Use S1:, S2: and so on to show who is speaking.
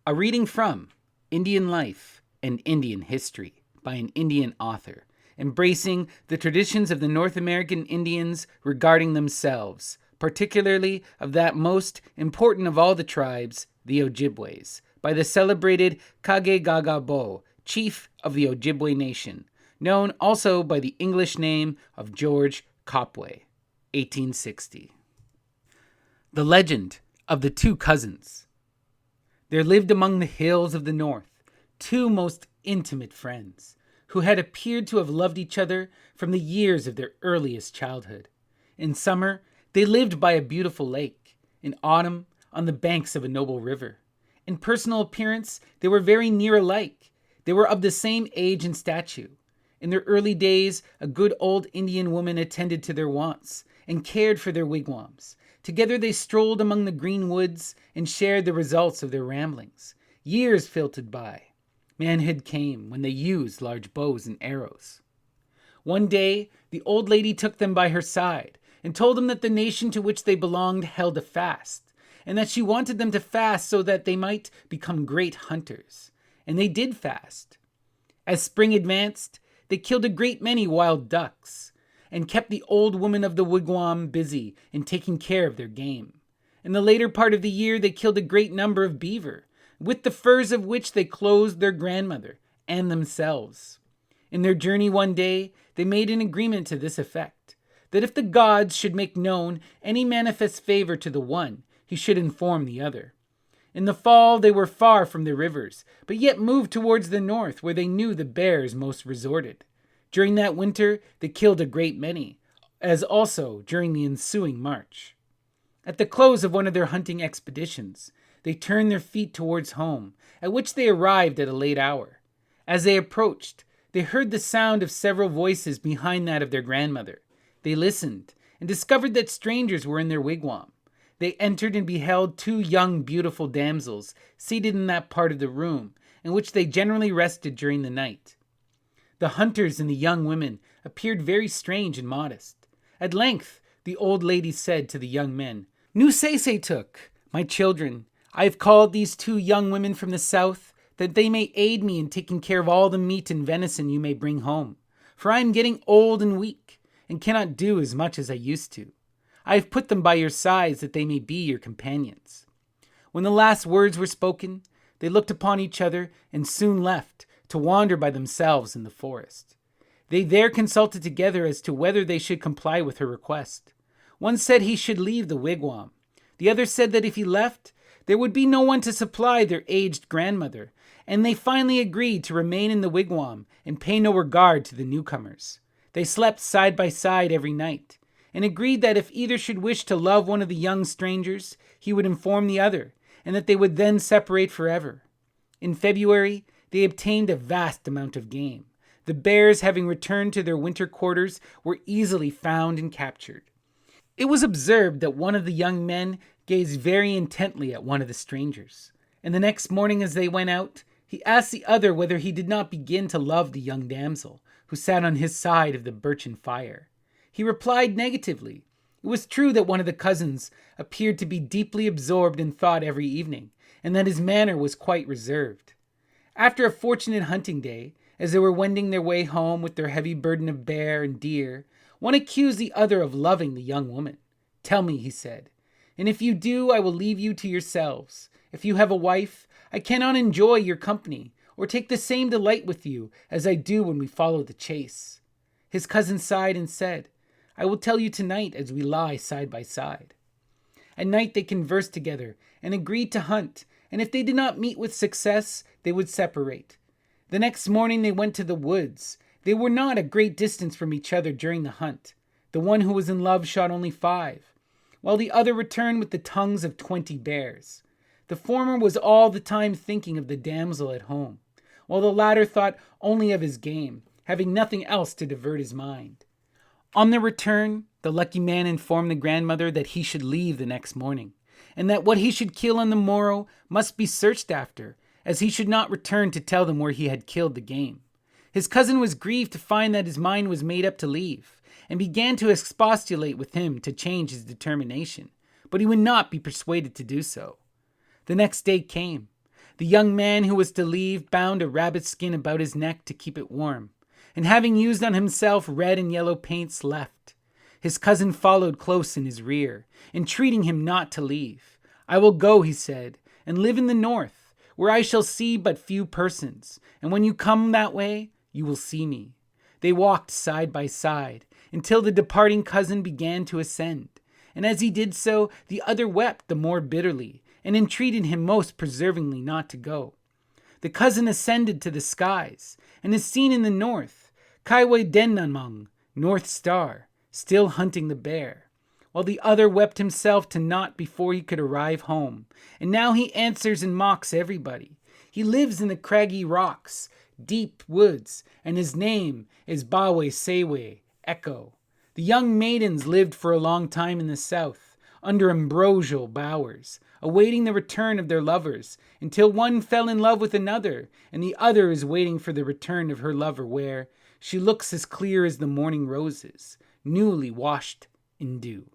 S1: A reading from Indian Life and Indian History by an Indian author, embracing the traditions of the North American Indians regarding themselves, particularly of that most important of all the tribes, the Ojibways, by the celebrated Kahgegagahbowh, chief of the Ojibwe Nation, known also by the English name of George Copway, 1860. The Legend of the Two Cousins. There lived among the hills of the north two most intimate friends, who had appeared to have loved each other from the years of their earliest childhood. In summer, they lived by a beautiful lake. In autumn, on the banks of a noble river. In personal appearance, they were very near alike. They were of the same age and stature. In their early days, a good old Indian woman attended to their wants and cared for their wigwams. Together they strolled among the green woods and shared the results of their ramblings. Years filtered by. Manhood came when they used large bows and arrows. One day, the old lady took them by her side and told them that the nation to which they belonged held a fast, and that she wanted them to fast so that they might become great hunters. And they did fast. As spring advanced, they killed a great many wild ducks, and kept the old woman of the wigwam busy in taking care of their game. In the later part of the year, they killed a great number of beaver, with the furs of which they clothed their grandmother and themselves. In their journey one day, they made an agreement to this effect, that if the gods should make known any manifest favor to the one, he should inform the other. In the fall, they were far from the rivers, but yet moved towards the north, where they knew the bears most resorted. During that winter, they killed a great many, as also during the ensuing march. At the close of one of their hunting expeditions, they turned their feet towards home, at which they arrived at a late hour. As they approached, they heard the sound of several voices behind that of their grandmother. They listened, and discovered that strangers were in their wigwam. They entered and beheld two young, beautiful damsels seated in that part of the room in which they generally rested during the night. The hunters and the young women appeared very strange and modest. At length, the old lady said to the young men, "Nu took, my children, I have called these two young women from the south, that they may aid me in taking care of all the meat and venison you may bring home. For I am getting old and weak, and cannot do as much as I used to. I have put them by your sides, that they may be your companions." When the last words were spoken, they looked upon each other and soon left, to wander by themselves in the forest. They there consulted together as to whether they should comply with her request. One said he should leave the wigwam. The other said that if he left, there would be no one to supply their aged grandmother, and they finally agreed to remain in the wigwam and pay no regard to the newcomers. They slept side by side every night, and agreed that if either should wish to love one of the young strangers, he would inform the other, and that they would then separate forever. In February, they obtained a vast amount of game. The bears, having returned to their winter quarters, were easily found and captured. It was observed that one of the young men gazed very intently at one of the strangers, and the next morning as they went out, he asked the other whether he did not begin to love the young damsel, who sat on his side of the birchen fire. He replied negatively. It was true that one of the cousins appeared to be deeply absorbed in thought every evening, and that his manner was quite reserved. After a fortunate hunting day, as they were wending their way home with their heavy burden of bear and deer, one accused the other of loving the young woman. "Tell me," he said, "and if you do, I will leave you to yourselves. If you have a wife, I cannot enjoy your company, or take the same delight with you as I do when we follow the chase." His cousin sighed and said, "I will tell you tonight as we lie side by side." At night they conversed together and agreed to hunt, and if they did not meet with success, they would separate. The next morning they went to the woods. They were not a great distance from each other during the hunt. The one who was in love shot only 5, while the other returned with the tongues of 20 bears. The former was all the time thinking of the damsel at home, while the latter thought only of his game, having nothing else to divert his mind. On their return, the lucky man informed the grandmother that he should leave the next morning, and that what he should kill on the morrow must be searched after, as he should not return to tell them where he had killed the game. His cousin was grieved to find that his mind was made up to leave, and began to expostulate with him to change his determination, but he would not be persuaded to do so. The next day came. The young man who was to leave bound a rabbit skin about his neck to keep it warm, and having used on himself red and yellow paints, left. His cousin followed close in his rear, entreating him not to leave. "I will go," he said, "and live in the north, where I shall see but few persons, and when you come that way, you will see me." They walked side by side, until the departing cousin began to ascend, and as he did so, the other wept the more bitterly, and entreated him most perseveringly not to go. The cousin ascended to the skies, and is seen in the north, Kaiway Dennamong, North Star, still hunting the bear, while the other wept himself to naught before he could arrive home, and now he answers and mocks everybody. He lives in the craggy rocks, deep woods, and his name is Bawe Sewe, Echo. The young maidens lived for a long time in the south, under ambrosial bowers, awaiting the return of their lovers, until one fell in love with another, and the other is waiting for the return of her lover, where she looks as clear as the morning roses, newly washed in dew.